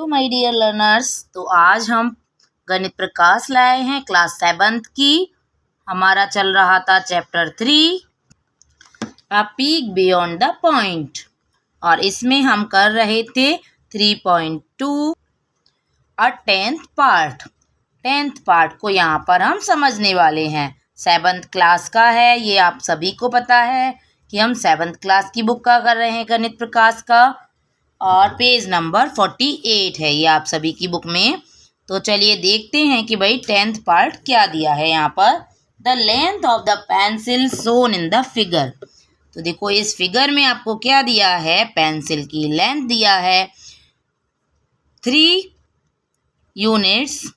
My dear learners. तो आज हम गणित प्रकाश लाए हैं क्लास 7th की। हमारा चल रहा था chapter 3 a peak beyond the point, और इसमें हम कर रहे थे 3.2 अ 10th पार्ट। 10th पार्ट को यहाँ पर हम समझने वाले हैं। 7th क्लास का है, ये आप सभी को पता है कि हम 7th क्लास की बुक का कर रहे हैं गणित प्रकाश का, और पेज नंबर 48 है ये आप सभी की बुक में। तो चलिए देखते हैं कि भाई 10th पार्ट क्या दिया है यहाँ पर। The length of the pencil shown in the figure. तो देखो इस फिगर में आपको क्या दिया है, पेंसिल की लेंथ दिया है 3 यूनिट्स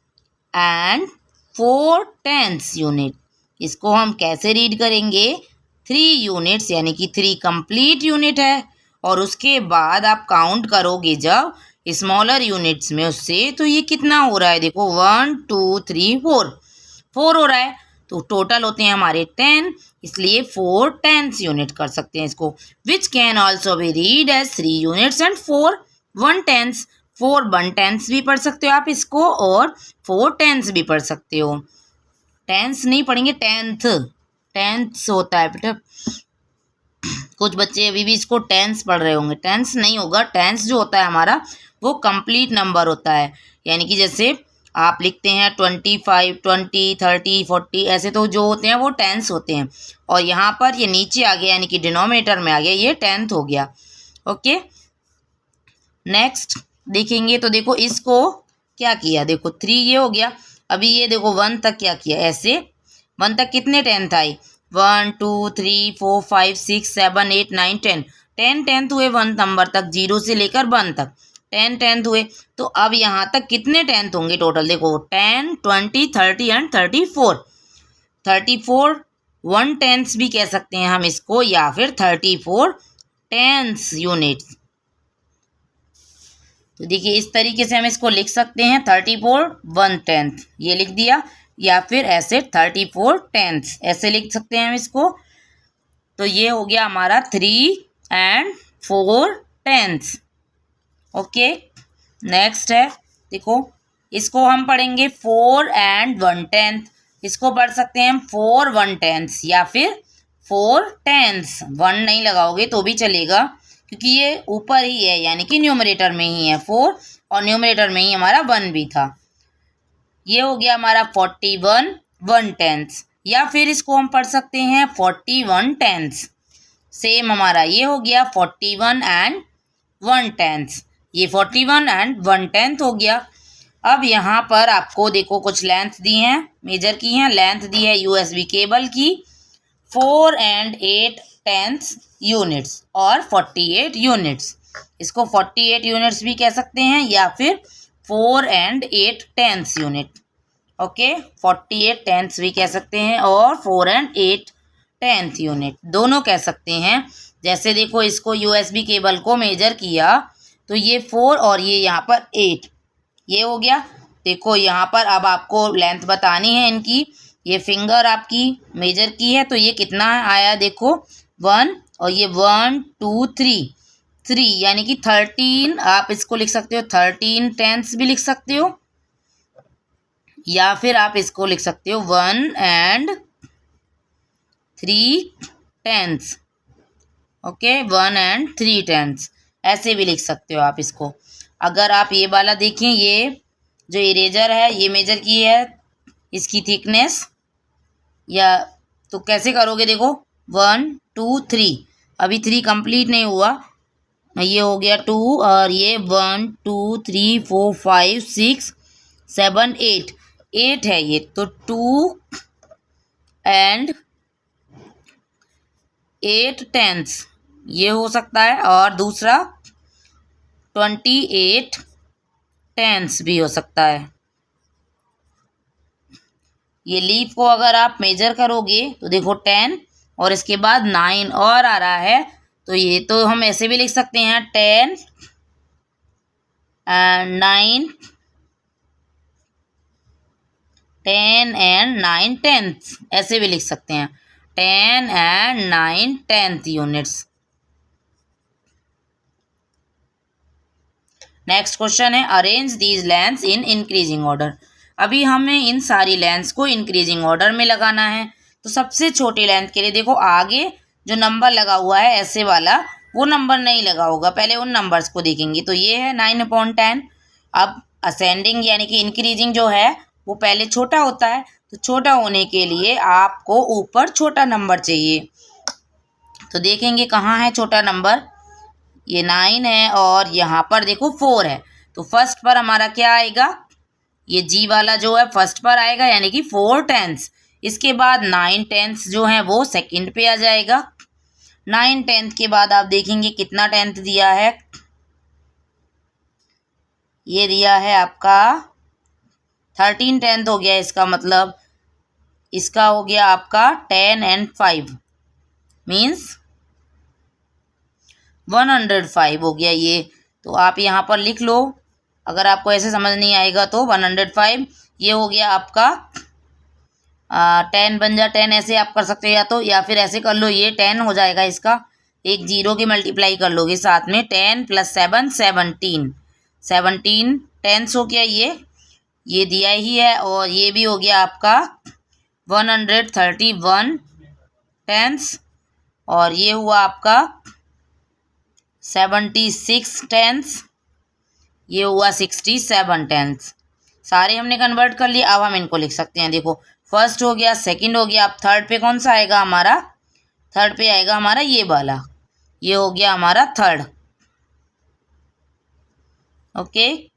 एंड 4/10 यूनिट। इसको हम कैसे रीड करेंगे, 3 यूनिट्स यानी कि 3 कंप्लीट यूनिट है, और उसके बाद आप काउंट करोगे जब स्मॉलर यूनिट्स में उससे, तो ये कितना हो रहा है, देखो 1 2 3 4 हो रहा है। तो टोटल होते हैं हमारे 10, इसलिए 4/10 यूनिट कर सकते हैं इसको। Which can also be read as 3 units and 4 1/10। 4 1/10 भी पढ़ सकते हो आप इसको, और 4/10 भी पढ़ सकते हो। टेंस नहीं पढ़ेंगे, टेंथ होता है बेटा। कुछ बच्चे अभी भी इसको टेंस पढ़ रहे होंगे, टेंस नहीं होगा। टेंस जो होता है हमारा वो कंप्लीट नंबर होता है, यानी कि जैसे आप लिखते हैं 25 20 30 40, ऐसे तो जो होते हैं वो टेंस होते हैं। और यहाँ पर ये नीचे आ गया यानी कि डिनोमिनेटर में आ गया, ये 10th हो गया। ओके, नेक्स्ट देखेंगे। तो देखो इसको क्या किया, देखो 3 ये हो गया। अभी ये देखो 1 तक क्या किया, ऐसे 1 तक कितने 10th आए, 1 2 3 4 5 6 7 8 9 10 10th हुए 1 नंबर तक, 0 से लेकर 1 तक 10th हुए। तो अब यहाँ तक कितने 10th होंगे टोटल, देखो 10 20 30 एंड 34 1/10 भी कह सकते हैं हम इसको, या फिर 34/10 यूनिट्स। तो देखिए इस तरीके से हम इसको लिख सकते हैं, 34 1/10 ये लिख दिया, या फिर ऐसे 34/10 ऐसे लिख सकते हैं हम इसको। तो ये हो गया हमारा 3 एंड 4/10। ओके, नेक्स्ट है, देखो इसको हम पढ़ेंगे 4 एंड 1/10। इसको पढ़ सकते हैं हम 4 1/10 या फिर 4/10। 1 नहीं लगाओगे तो भी चलेगा, क्योंकि ये ऊपर ही है यानी कि न्यूमरेटर में ही है 4, और न्यूमरेटर में ही हमारा 1 भी था। ये हो गया हमारा 41 1/10, या फिर इसको हम पढ़ सकते हैं 41/10। सेम हमारा ये हो गया 41 एंड 1/10, ये 41 एंड 1/10 हो गया। अब यहाँ पर आपको देखो कुछ लेंथ दी हैं, मेजर की हैं। लेंथ दी है USB केबल की 4 एंड 8/10 यूनिट्स और 48 यूनिट्स। इसको 48 यूनिट्स भी कह सकते हैं, या फिर 4 एंड 8/10 यूनिट। ओके, 48/10 भी कह सकते हैं, और 4 एंड 8/10 यूनिट दोनों कह सकते हैं। जैसे देखो इसको USB केबल को मेजर किया, तो ये 4 और ये यहाँ पर 8 ये हो गया। देखो यहाँ पर अब आपको लेंथ बतानी है इनकी। ये फिंगर आपकी मेजर की है, तो ये कितना आया, देखो 1, और ये 1 2 3 यानी कि 13। आप इसको लिख सकते हो 13/10 भी लिख सकते हो, या फिर आप इसको लिख सकते हो 1 एंड 3/10। ओके, 1 एंड 3/10 ऐसे भी लिख सकते हो आप इसको। अगर आप ये वाला देखें, ये जो इरेजर है ये मेजर की है इसकी थिकनेस, या तो कैसे करोगे, देखो 1 2 3, अभी 3 कंप्लीट नहीं हुआ, ये हो गया 2, और ये 1 2 3 4 5 6 7 8 है ये, तो 2 एंड 8/10 ये हो सकता है, और दूसरा 28/10 भी हो सकता है। ये लीफ को अगर आप मेजर करोगे तो देखो 10 और इसके बाद 9 और आ रहा है, तो ये तो हम ऐसे भी लिख सकते हैं 10 एंड 9 10 एंड 9/10 ऐसे भी लिख सकते हैं, 10 एंड 9/10 यूनिट्स। नेक्स्ट क्वेश्चन है arrange these lengths in increasing order. अभी हमें इन सारी लेंथ्स को इंक्रीजिंग ऑर्डर में लगाना है। तो सबसे छोटी लेंथ के लिए देखो आगे जो नंबर लगा हुआ है ऐसे वाला, वो नंबर नहीं लगा होगा, पहले उन नंबर्स को देखेंगे। तो ये है 9/10। अब असेंडिंग यानी कि इंक्रीजिंग जो है वो पहले छोटा होता है, तो छोटा होने के लिए आपको ऊपर छोटा नंबर चाहिए। तो देखेंगे कहाँ है छोटा नंबर, ये 9 है और यहाँ पर देखो 4 है। तो फर्स्ट पर हमारा क्या आएगा, ये जी वाला जो है फर्स्ट पर आएगा यानी कि 4/10। इसके बाद 9/10 जो है वो सेकंड पे आ जाएगा। 9/10 के बाद आप देखेंगे कितना 10th दिया है, ये दिया है आपका 13/10 हो गया। इसका मतलब इसका हो गया आपका 10 and 5 मीन्स 105 हो गया ये। तो आप यहाँ पर लिख लो, अगर आपको ऐसे समझ नहीं आएगा तो 105 ये हो गया आपका 10 बन जा 10, ऐसे आप कर सकते हो या तो, या फिर ऐसे कर लो, ये 10 हो जाएगा। इसका एक जीरो की मल्टीप्लाई कर लोगे साथ में, 10 + 7 17 10 हो गया ये दिया ही है। और ये भी हो गया आपका 131 10 और ये हुआ आपका 76 10, ये हुआ 67 10। सारे हमने कन्वर्ट कर लिए। अब हम इनको लिख सकते हैं। देखो फर्स्ट हो गया, सेकंड हो गया, अब थर्ड पे कौन सा आएगा हमारा, थर्ड पे आएगा हमारा ये वाला, ये हो गया हमारा थर्ड। ओके,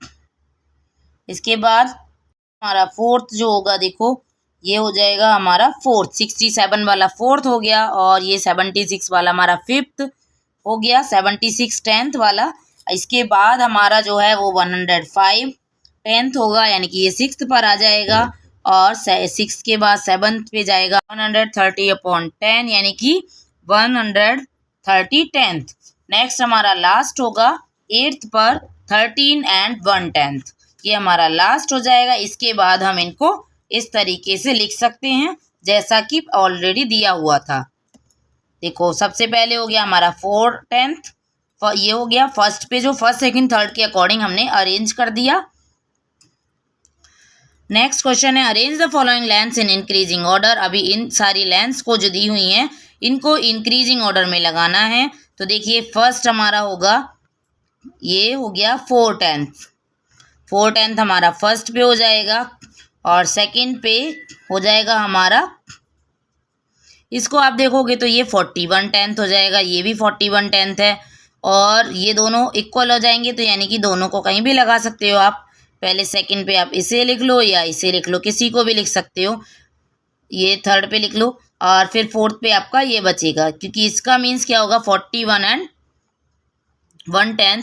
इसके बाद हमारा फोर्थ जो होगा, देखो ये हो जाएगा हमारा फोर्थ, 67 वाला फोर्थ हो गया और ये 76 वाला हमारा फिफ्थ हो गया, 76 10th वाला। इसके बाद हमारा जो है वो 105 10th होगा यानी कि ये 6th पर आ जाएगा और 6 के बाद 7th पे जाएगा 130/10 यानी कि 130 10th। नेक्स्ट हमारा लास्ट होगा 8th पर 13 and 1/10, ये हमारा लास्ट हो जाएगा। इसके बाद हम इनको इस तरीके से लिख सकते हैं जैसा कि ऑलरेडी दिया हुआ था। देखो सबसे पहले हो गया हमारा 4/10, ये हो गया फर्स्ट पे, जो फर्स्ट सेकंड थर्ड के अकॉर्डिंग हमने अरेंज कर दिया। नेक्स्ट क्वेश्चन है arrange the following lengths in increasing order. अभी इन सारी लेंथ्स को जो दी हुई हैं इनको इंक्रीजिंग ऑर्डर में लगाना है। तो देखिए फर्स्ट हमारा होगा, ये हो गया 4/10, 4/10 हमारा फर्स्ट पे हो जाएगा और सेकंड पे हो जाएगा हमारा, इसको आप देखोगे तो ये 41/10 हो जाएगा, ये भी 41/10 है और ये दोनों इक्वल हो जाएंगे। तो यानी कि दोनों को कहीं भी लगा सकते हो आप। पहले सेकंड पे आप इसे लिख लो या इसे लिख लो, किसी को भी लिख सकते हो। ये थर्ड पे लिख लो और फिर फोर्थ पे आपका ये बचेगा, क्योंकि इसका मीन्स क्या होगा 41 and 1/10,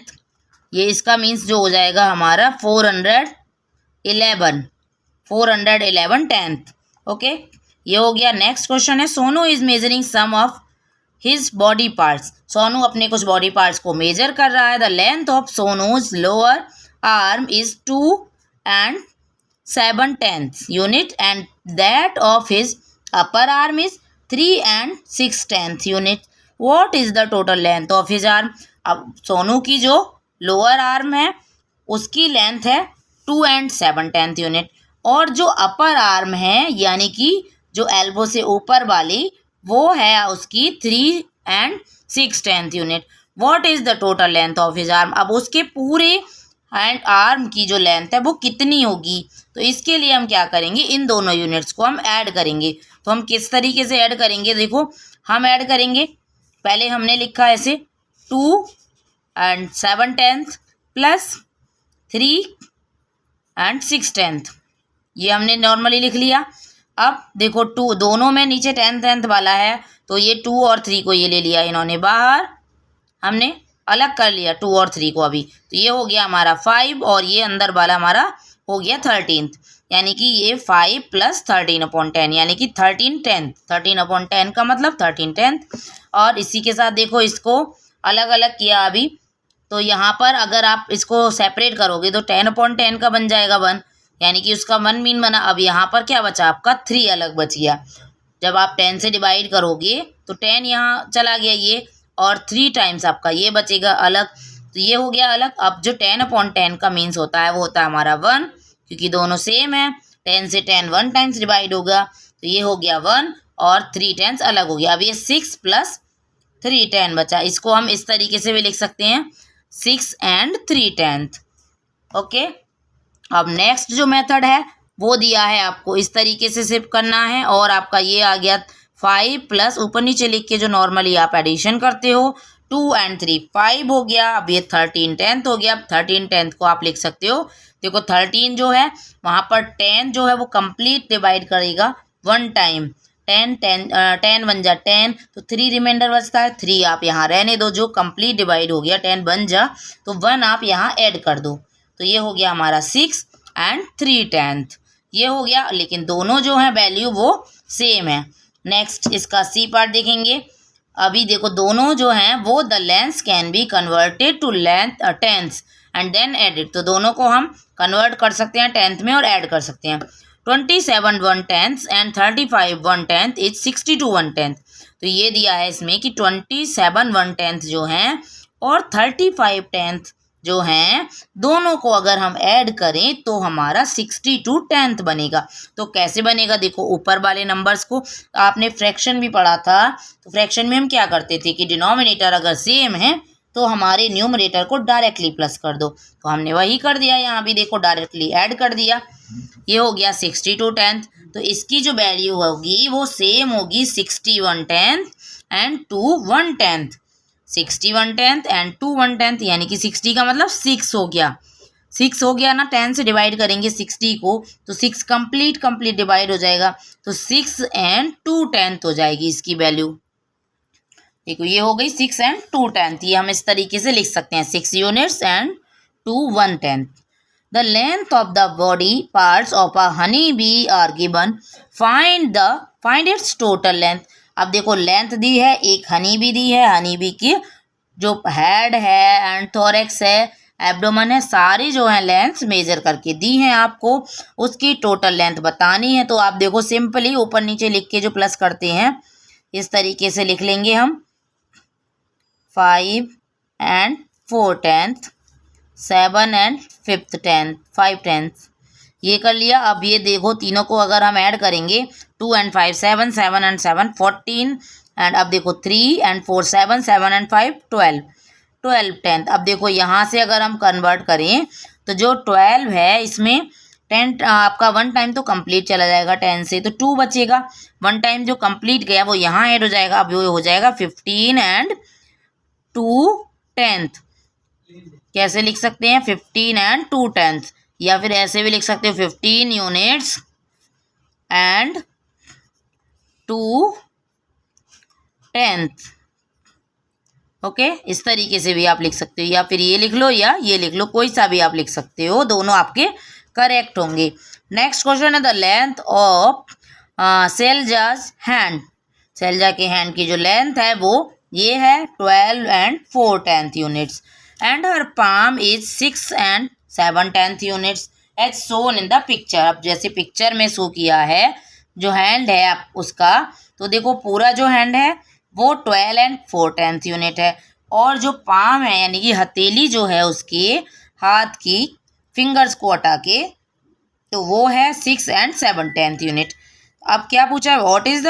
ये इसका मीन्स जो हो जाएगा हमारा 411 10th। ओके, ये हो गया। नेक्स्ट क्वेश्चन है Sonu is measuring some of his body parts. Sonu अपने कुछ बॉडी पार्ट्स को मेजर कर रहा है। The length of Sonu's lower arm is 2 and 7/10 unit and that of his upper arm is 3 and 6/10 unit. What is the total length of his arm? अब सोनू की जो lower arm है उसकी लेंथ है 2 and 7/10 यूनिट और जो अपर आर्म है यानी कि जो एल्बो से ऊपर वाली वो है उसकी 3 and 6/10 unit. What is the total length of his arm? अब उसके पूरे हैंड आर्म की जो लेंथ है वो कितनी होगी? तो इसके लिए हम क्या करेंगे, इन दोनों यूनिट्स को हम ऐड करेंगे। तो हम किस तरीके से ऐड करेंगे, देखो हम ऐड करेंगे, पहले हमने लिखा ऐसे 2 and 7/10 प्लस 3 and 6/10, ये हमने नॉर्मली लिख लिया। अब देखो 2 दोनों में नीचे 10th वाला है तो ये 2 और 3 को ये ले लिया इन्होंने बाहर, हमने अलग कर लिया 2 और 3 को। अभी तो ये हो गया हमारा 5 और ये अंदर वाला हमारा हो गया 13th, यानी कि ये 5 + 13/10 यानी कि 13/10, 13/10 का मतलब 13/10। और इसी के साथ देखो इसको अलग अलग किया अभी, तो यहाँ पर अगर आप इसको सेपरेट करोगे तो 10/10 का बन जाएगा 1, यानी कि उसका 1 मीन बना। अब यहाँ पर क्या बचा आपका 3 अलग बच गया। जब आप 10 से डिवाइड करोगे तो 10 यहाँ चला गया ये, और 3 टाइम्स आपका ये बचेगा अलग। तो ये हो गया अलग। अब जो 10/10 का मीन्स होता है वो होता है हमारा 1, क्योंकि दोनों सेम है। 10 से 10 1 टाइम्स डिवाइड होगा, तो ये हो गया 1 और 3/10 अलग हो गया। अब ये 6 + 3/10 बचा। इसको हम इस तरीके से भी लिख सकते हैं 6 and 3/10। ओके, अब नेक्स्ट जो मेथड है वो दिया है आपको, इस तरीके से शिफ्ट करना है। और आपका ये आ गया 5 प्लस ऊपर नीचे लिख के जो नॉर्मली आप एडिशन करते हो 2 and 3 5 हो गया। अब ये 13/10 हो गया। अब 13/10 को आप लिख सकते हो, देखो 13 जो है वहाँ पर 10 जो है वो कंप्लीट डिवाइड करेगा 1 टाइम। 10 बन जा 10, तो 3 रिमाइंडर बचता है। 3 आप यहाँ रहने दो, जो कंप्लीट डिवाइड हो गया 10 बन जा, तो 1 आप यहाँ ऐड कर दो, तो ये हो गया हमारा 6 and 3/10 ये हो गया। लेकिन दोनों जो है वैल्यू वो सेम है। नेक्स्ट इसका सी पार्ट देखेंगे। अभी देखो दोनों जो हैं वो the length can be converted to length tenths and then added, तो दोनों को हम कन्वर्ट कर सकते हैं 10th में और ऐड कर सकते हैं। 27 1/10 एंड 35 1/10 इज 62 1/10। तो ये दिया है इसमें कि 27 1/10 जो हैं और 35 10th जो हैं, दोनों को अगर हम ऐड करें तो हमारा 62 10th बनेगा। तो कैसे बनेगा, देखो ऊपर वाले नंबर्स को आपने फ्रैक्शन भी पढ़ा था, तो फ्रैक्शन में हम क्या करते थे कि डिनोमिनेटर अगर सेम है तो हमारे न्यूमरेटर को डायरेक्टली प्लस कर दो, तो हमने वही कर दिया। यहाँ भी देखो डायरेक्टली ऐड कर दिया, ये हो गया 62 10th। तो इसकी जो वैल्यू होगी वो सेम होगी 61 10th एंड 2 1/10। 61 10th एंड 2 1/10 यानी कि 60 का मतलब 6 हो गया। 6 हो गया ना, 10 से डिवाइड करेंगे 60 को तो 6 कंप्लीट डिवाइड हो जाएगा, तो 6 and 2/10 हो जाएगी इसकी वैल्यू। देखो ये हो गई 6 and 2/10। ये हम इस तरीके से लिख सकते हैं 6 units and 2 1/10। The length of the body parts of a honey bee are given. Find its total length. अब देखो लेंथ दी है, एक हनी बी दी है, हनी बी की जो हेड है एंड थोरेक्स है, एब्डोमन है, सारी जो है लेंथ मेजर करके दी हैं आपको। उसकी टोटल लेंथ बतानी है, तो आप देखो सिंपली ऊपर नीचे लिख के जो प्लस करते हैं इस तरीके से लिख लेंगे हम 5 and 4/10 7 and 5/10 ये कर लिया। अब ये देखो तीनों को अगर हम ऐड करेंगे 2 and 5 7 7 and 7 14 एंड अब देखो 3 and 4 7 7 and 5 12 10th। अब देखो यहाँ से अगर हम कन्वर्ट करें तो जो 12 है इसमें 10 आपका 1 टाइम तो कंप्लीट चला जाएगा 10 से, तो 2 बचेगा। 1 टाइम जो कंप्लीट गया वो यहाँ ऐड हो जाएगा। अब वो हो जाएगा 15 and 2/10। कैसे लिख सकते हैं 15 and 2/10, या फिर ऐसे भी लिख सकते हो 15 units and 2/10। ओके, इस तरीके से भी आप लिख सकते हो, या फिर ये लिख लो या ये लिख लो, कोई सा भी आप लिख सकते हो, दोनों आपके करेक्ट होंगे। नेक्स्ट क्वेश्चन है द लेंथ ऑफ सेल्जाज हैंड। सेल्जा के हैंड की जो लेंथ है वो ये है 12 and 4/10 units and her palm is 6 and 7/10 units as shown in the picture। अब जैसे पिक्चर में शो किया है जो हैंड है आप उसका, तो देखो पूरा जो हैंड है वो 12 and 4/10 यूनिट है, और जो पाम है यानी कि हथेली जो है उसके हाथ की फिंगर्स को हटा के तो वो है 6 and 7/10 यूनिट। अब क्या पूछा है what is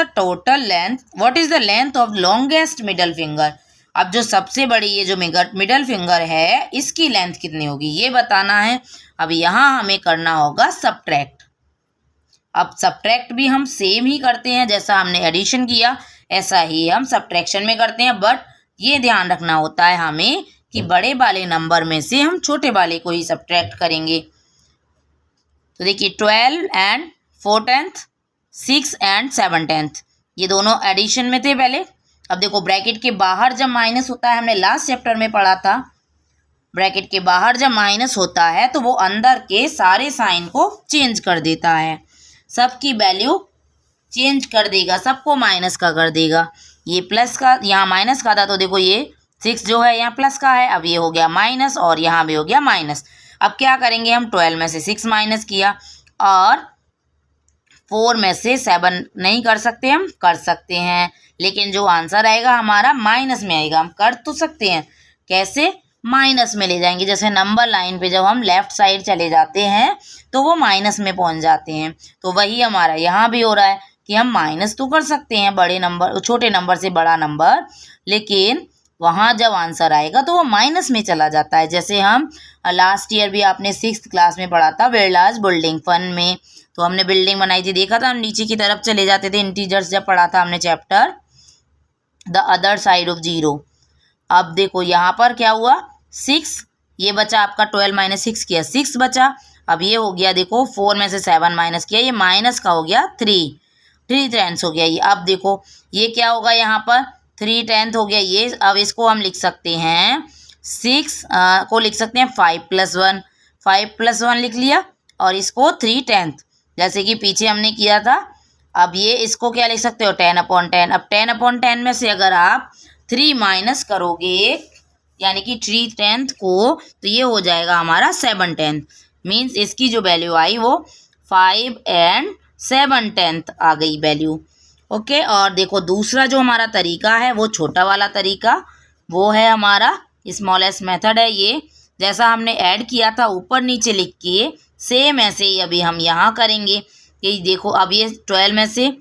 the length of longest middle finger. अब जो सबसे बड़ी ये जो मिडल फिंगर है इसकी लेंथ कितनी होगी ये बताना है। अब यहाँ हमें करना होगा सब्ट्रैक्ट। अब सब्ट्रैक्ट भी हम सेम ही करते हैं, जैसा हमने एडिशन किया ऐसा ही हम सब्ट्रैक्शन में करते हैं, बट ये ध्यान रखना होता है हमें कि बड़े वाले नंबर में से हम छोटे वाले को ही सब्ट्रैक्ट करेंगे। तो देखिए 12 and 4/10 6 and 7/10 ये दोनों एडिशन में थे पहले। अब देखो ब्रैकेट के बाहर जब माइनस होता है, हमने लास्ट चैप्टर में पढ़ा था, ब्रैकेट के बाहर जब माइनस होता है तो वो अंदर के सारे साइन को चेंज कर देता है, सबकी वैल्यू चेंज कर देगा, सबको माइनस का कर देगा। ये प्लस का यहाँ माइनस का था, तो देखो ये 6 जो है यहाँ प्लस का है, अब ये हो गया माइनस और यहाँ भी हो गया माइनस। अब क्या करेंगे हम 12 में से 6 माइनस किया और 4 में से 7 नहीं कर सकते, हम कर सकते हैं, लेकिन जो आंसर आएगा हमारा माइनस में आएगा। हम कर तो सकते हैं, कैसे माइनस में ले जाएंगे। जैसे नंबर लाइन पे जब हम लेफ्ट साइड चले जाते हैं तो वो माइनस में पहुंच जाते हैं, तो वही हमारा यहाँ भी हो रहा है कि हम माइनस तो कर सकते हैं बड़े नंबर, छोटे नंबर से बड़ा नंबर, लेकिन वहाँ जब आंसर आएगा तो वो माइनस में चला जाता है। जैसे हम लास्ट ईयर भी आपने 6th क्लास में पढ़ा था बिरलास बिल्डिंग फन में, तो हमने बिल्डिंग बनाई थी, देखा था हम नीचे की तरफ चले जाते थे, इंटीजर्स जब पढ़ा था हमने chapter the other side of zero. अब देखो यहाँ पर क्या हुआ, 6, ये बचा आपका 12 माइनस 6 किया 6 बचा। अब ये हो गया देखो 4 में से 7 माइनस किया, ये माइनस का हो गया 3/10 हो गया ये। अब देखो ये क्या होगा, यहाँ पर 3/10 हो गया ये। अब इसको हम लिख सकते हैं 6 को लिख सकते हैं 5+1, 5+1 लिख लिया, और इसको 3/10 जैसे कि पीछे हमने किया था। अब ये इसको क्या लिख सकते हो 10/10। अब 10/10 में से अगर आप 3 माइनस करोगे यानी कि 3/10 को, तो ये हो जाएगा हमारा 7/10। मीन्स इसकी जो वैल्यू आई वो 5/7 आ गई वैल्यू। ओके, और देखो दूसरा जो हमारा तरीका है वो छोटा वाला तरीका, वो है हमारा स्मॉलेस्ट मेथड है। ये जैसा हमने ऐड किया था ऊपर नीचे लिख के, सेम ऐसे ही अभी हम यहाँ करेंगे। कि देखो अब ये 12 में से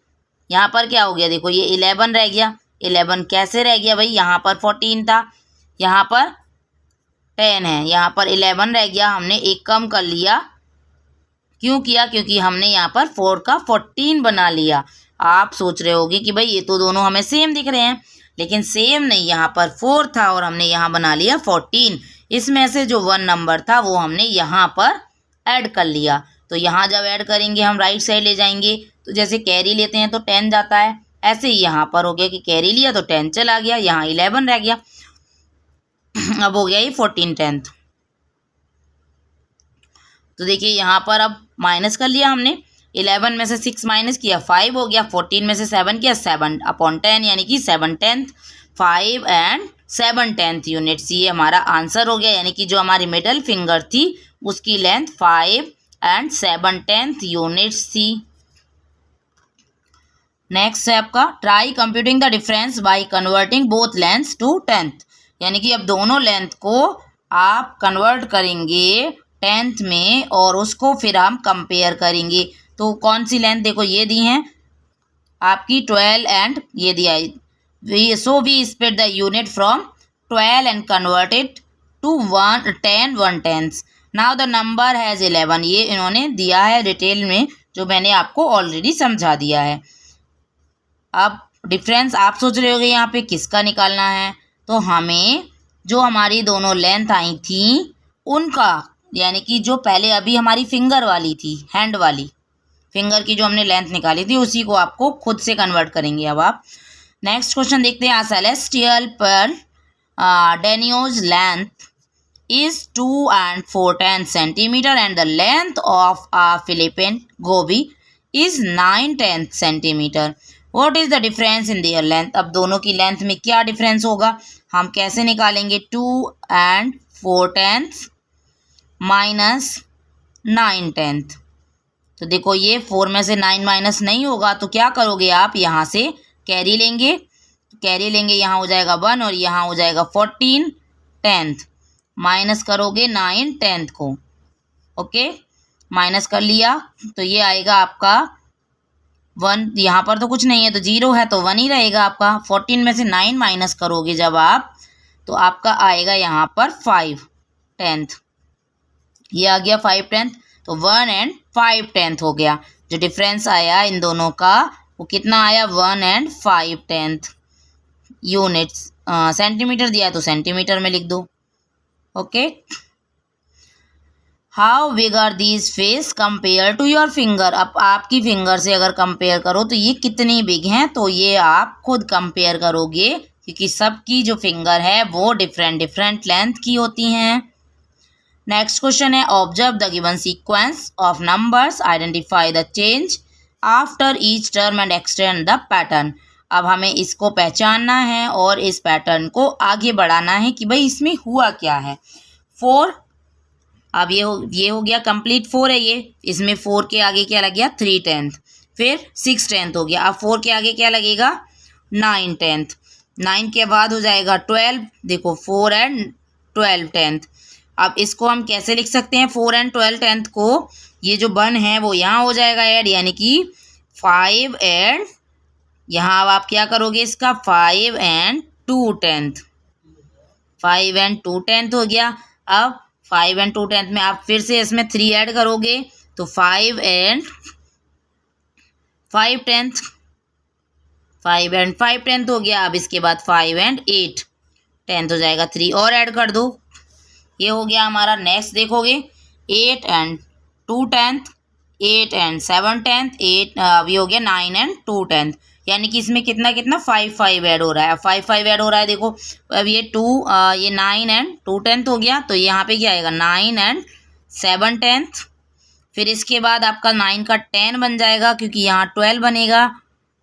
यहाँ पर क्या हो गया, देखो ये 11 रह गया। 11 कैसे रह गया भाई, यहाँ पर 14 था, यहाँ पर 10 है, यहाँ पर 11 रह गया, हमने एक कम कर लिया। क्यों किया, क्योंकि हमने यहाँ पर 4 का 14 बना लिया। आप सोच रहे होगे कि भाई ये तो दोनों हमें सेम दिख रहे हैं, लेकिन सेम नहीं, यहाँ पर 4 था और हमने यहाँ बना लिया 14। इसमें से जो 1 नंबर था वो हमने यहाँ पर ऐड कर लिया। तो यहाँ जब ऐड करेंगे हम राइट साइड ले जाएंगे, तो जैसे कैरी लेते हैं तो 10 जाता है, ऐसे ही यहाँ पर हो गया कि कैरी लिया तो 10 चला गया, यहाँ 11 रह गया। अब हो गया ये 14/10। तो देखिए यहाँ पर अब माइनस कर लिया हमने, 11 में से 6 माइनस किया 5 हो गया, 14 में से 7 किया 7/10 यानी कि 7/10, 5/7 यूनिट्स। ये हमारा आंसर हो गया, यानी कि जो हमारी मिडल फिंगर थी उसकी लेंथ 5/7 यूनिट्स थी। नेक्स्ट है आपका try computing the difference by converting both lengths to 10th, यानी कि अब दोनों लेंथ को आप कन्वर्ट करेंगे 10th में और उसको फिर हम कंपेयर करेंगे। तो कौन सी लेंथ, देखो ये दी हैं आपकी 12 एंड ये दिया है, so we split the unit from 12 and converted to 10 1/10। Now the number has 11, ये इन्होंने दिया है डिटेल में, जो मैंने आपको ऑलरेडी समझा दिया है। अब डिफरेंस आप सोच रहे होगे यहाँ पे किसका निकालना है, तो हमें जो हमारी दोनों लेंथ आई थी उनका, यानी कि जो पहले अभी हमारी फिंगर वाली थी, हैंड वाली फिंगर की जो हमने लेंथ निकाली थी, उसी को आपको खुद से कन्वर्ट करेंगे। अब आप नेक्स्ट क्वेश्चन देखते हैं। Celestial pearl danios length is 2 and 4/10 centimeter and the length of a Philippine goby is 9/10 centimeter. What is the difference in their length? अब दोनों की लेंथ में क्या डिफरेंस होगा, हम कैसे निकालेंगे, 2 and 4/10 माइनस 9/10। तो देखो ये 4 में से 9 माइनस नहीं होगा, तो क्या करोगे आप, यहाँ से कैरी लेंगे, कैरी लेंगे, यहाँ हो जाएगा 1 और यहाँ हो जाएगा 14/10, माइनस करोगे 9/10 को। ओके, माइनस कर लिया तो ये आएगा आपका 1, यहाँ पर तो कुछ नहीं है तो 0 है तो 1 ही रहेगा आपका। 14 में से 9 माइनस करोगे जब आप, तो आपका आएगा यहाँ पर 5/10, ये आ गया 5/10, तो 1 and 5/10 हो गया। जो डिफरेंस आया इन दोनों का वो कितना आया, 1 and 5/10 यूनिट्स। सेंटीमीटर दिया है तो सेंटीमीटर में लिख दो। Okay, how big are these face compare to your finger. अब आपकी फिंगर से अगर कंपेयर करो तो ये कितनी बिग हैं, तो ये आप खुद कंपेयर करोगे, क्योंकि सबकी जो फिंगर है वो डिफरेंट डिफरेंट लेंथ की होती हैं। नेक्स्ट क्वेश्चन है, observe the given sequence of numbers, identify the change after each term and extend the pattern. अब हमें इसको पहचानना है और इस पैटर्न को आगे बढ़ाना है कि भाई इसमें हुआ क्या है। 4, अब ये हो गया कंप्लीट 4 है ये, इसमें 4 के आगे क्या लग गया 3/10, फिर 6/10 हो गया। अब 4 के आगे क्या लगेगा 9/10, 9 के बाद हो जाएगा 12, देखो 4 and 12/10। अब इसको हम कैसे लिख सकते हैं 4 and 12/10 को, ये जो 1 है वो यहाँ हो जाएगा ऐड, यानी कि 5 and यहाँ अब आप क्या करोगे इसका 5 and 2/10, 5 and 2/10 हो गया। अब 5 and 2/10 में आप फिर से इसमें 3 ऐड करोगे तो 5 and 5/10, 5 and 5/10 हो गया। अब इसके बाद 5 and 8/10 हो जाएगा, 3 और ऐड कर दो, ये हो गया हमारा। नेक्स्ट देखोगे 8 and 2/10, 8 and 7/10, 8 अभी हो गया 9 and 2/10, यानी कि इसमें कितना कितना 5 ऐड हो रहा है, 5 ऐड हो रहा है। देखो अब ये 9 and 2/10 हो गया, तो यहाँ पे क्या आएगा 9 and 7/10। फिर इसके बाद आपका 9 का 10 बन जाएगा, क्योंकि यहाँ 12 बनेगा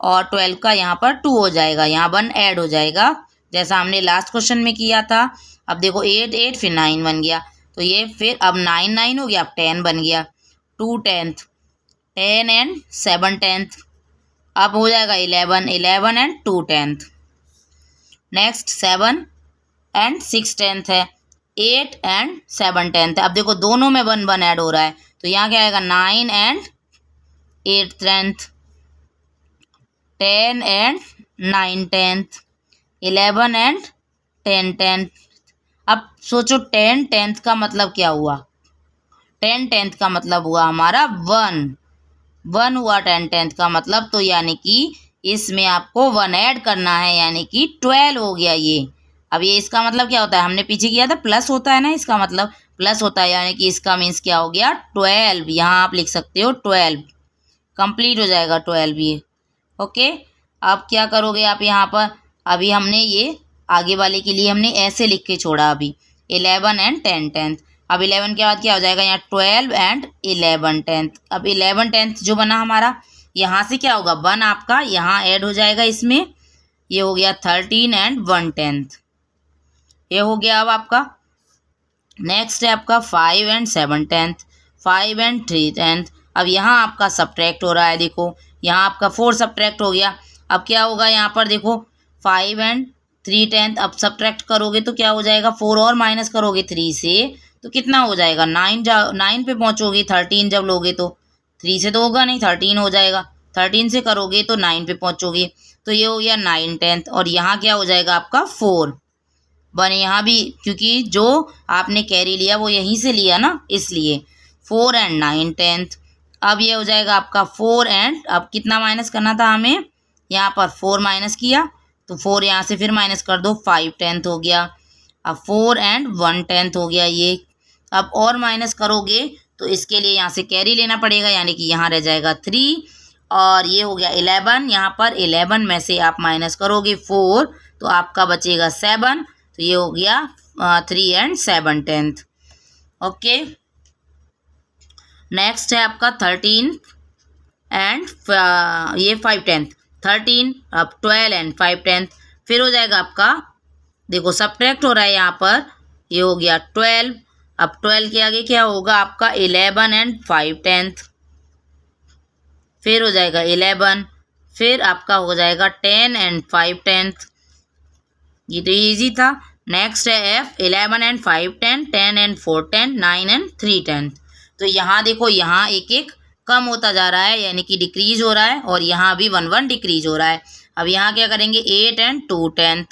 और 12 का यहाँ पर 2 हो जाएगा, यहाँ 1 ऐड हो जाएगा, जैसा हमने लास्ट क्वेश्चन में किया था। अब देखो 8 8 फिर 9 बन गया, तो ये फिर अब 9 9 हो गया, अब 10 बन गया, 2/10, 10 and 7/10, अब हो जाएगा 11 11 and 2/10। नेक्स्ट 7 and 6/10 है, 8 and 7/10 है। अब देखो दोनों में 1 1 ऐड हो रहा है, तो यहाँ क्या आएगा 9 and 8/10, 10 and 9/10, 11 and 10/10। अब सोचो 10/10 का मतलब क्या हुआ, 10/10 का मतलब हुआ हमारा 1 हुआ 10/10 का मतलब, तो यानी कि इसमें आपको 1 ऐड करना है, यानी कि 12 हो गया ये। अब ये इसका मतलब क्या होता है, हमने पीछे किया था प्लस होता है ना, इसका मतलब प्लस होता है, यानी कि इसका मीन्स क्या हो गया 12, यहाँ आप लिख सकते हो 12, कंप्लीट हो जाएगा 12 ये। ओके, अब क्या करोगे आप यहाँ पर, अभी हमने ये आगे वाले के लिए हमने ऐसे लिख के छोड़ा, अभी 11 and 10/10। अब 11 के बाद क्या हो जाएगा यहाँ 12 and 11/10। अब 11/10 जो बना हमारा, यहाँ से क्या होगा 1 आपका यहाँ ऐड हो जाएगा इसमें, ये हो गया 13 and 1/10, ये हो गया। अब आपका नेक्स्ट है आपका 5 and 7/10, 5 and 3/10। अब यहाँ आपका सब्ट्रैक्ट हो रहा है, देखो यहाँ आपका 4 सब्ट्रैक्ट हो गया। अब क्या होगा यहाँ पर देखो 5 and 3/10, अब सब्ट्रैक्ट करोगे तो क्या हो जाएगा 4 और माइनस करोगे 3 से तो कितना हो जाएगा 9 पे पहुँचोगे, 13 जब लोगे तो 3 से तो होगा नहीं, 13 हो जाएगा, 13 से करोगे तो 9 पे पहुँचोगे, तो ये हो गया 9/10। और यहाँ क्या हो जाएगा आपका 4 1, यहाँ भी क्योंकि जो आपने कैरी लिया वो यहीं से लिया ना, इसलिए 4 and 9/10। अब ये हो जाएगा आपका 4 and अब कितना माइनस करना था हमें, यहाँ पर 4 माइनस किया तो 4 यहाँ से फिर माइनस कर दो, 5/10 हो गया। अब 4 and 1/10 हो गया ये। अब और माइनस करोगे तो इसके लिए यहाँ से कैरी लेना पड़ेगा, यानी कि यहाँ रह जाएगा 3 और ये हो गया 11। यहाँ पर 11 में से आप माइनस करोगे 4 तो आपका बचेगा 7, तो ये हो गया 3 and 7/10। ओके, नेक्स्ट है आपका 13 and ये 5/10, 13 अब 12 and 5/10, फिर हो जाएगा आपका देखो सब्ट्रैक्ट हो रहा है यहाँ पर, ये हो गया 12। अब 12 के आगे क्या होगा आपका 11 and 5/10, फिर हो जाएगा 11, फिर आपका हो जाएगा 10 and 5/10, ये तो इजी था। नेक्स्ट है F 11 and 5/10, 10 and 4/10, 9 and 3/10। तो यहाँ देखो यहाँ एक एक कम होता जा रहा है, यानी कि डिक्रीज हो रहा है, और यहाँ भी 1 1 डिक्रीज हो रहा है। अब यहाँ क्या करेंगे 8 and 2/10,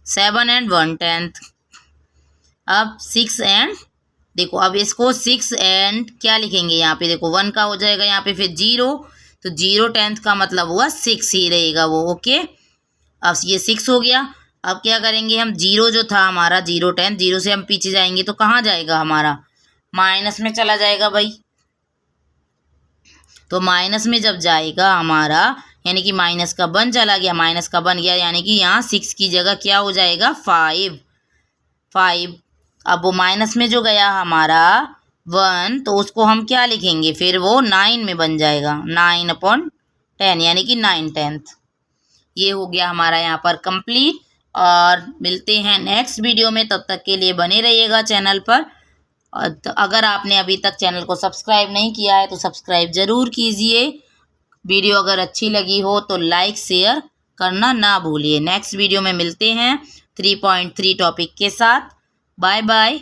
7 and 1/10, अब 6 and देखो अब इसको 6 and क्या लिखेंगे यहाँ पे देखो 1 का हो जाएगा यहाँ पे, फिर 0 तो 0/10 का मतलब हुआ 6 ही रहेगा वो। ओके, अब ये 6 हो गया। अब क्या करेंगे हम 0 जो था हमारा 0/10, 0 से हम पीछे जाएंगे तो कहाँ जाएगा हमारा माइनस में चला जाएगा भाई, तो माइनस में जब जाएगा हमारा यानी कि माइनस का 1 चला गया, माइनस का 1 गया, यानी कि यहाँ 6 की जगह क्या हो जाएगा 5। अब वो माइनस में जो गया हमारा 1 तो उसको हम क्या लिखेंगे फिर वो 9 में बन जाएगा, 9/10 यानी कि 9/10। ये हो गया हमारा यहाँ पर कंप्लीट, और मिलते हैं नेक्स्ट वीडियो में, तब तक के लिए बने रहिएगा चैनल पर। और अगर आपने अभी तक चैनल को सब्सक्राइब नहीं किया है तो सब्सक्राइब ज़रूर कीजिए। वीडियो अगर अच्छी लगी हो तो लाइक शेयर करना ना भूलिए। नेक्स्ट वीडियो में मिलते हैं 3.3 टॉपिक के साथ। Bye bye.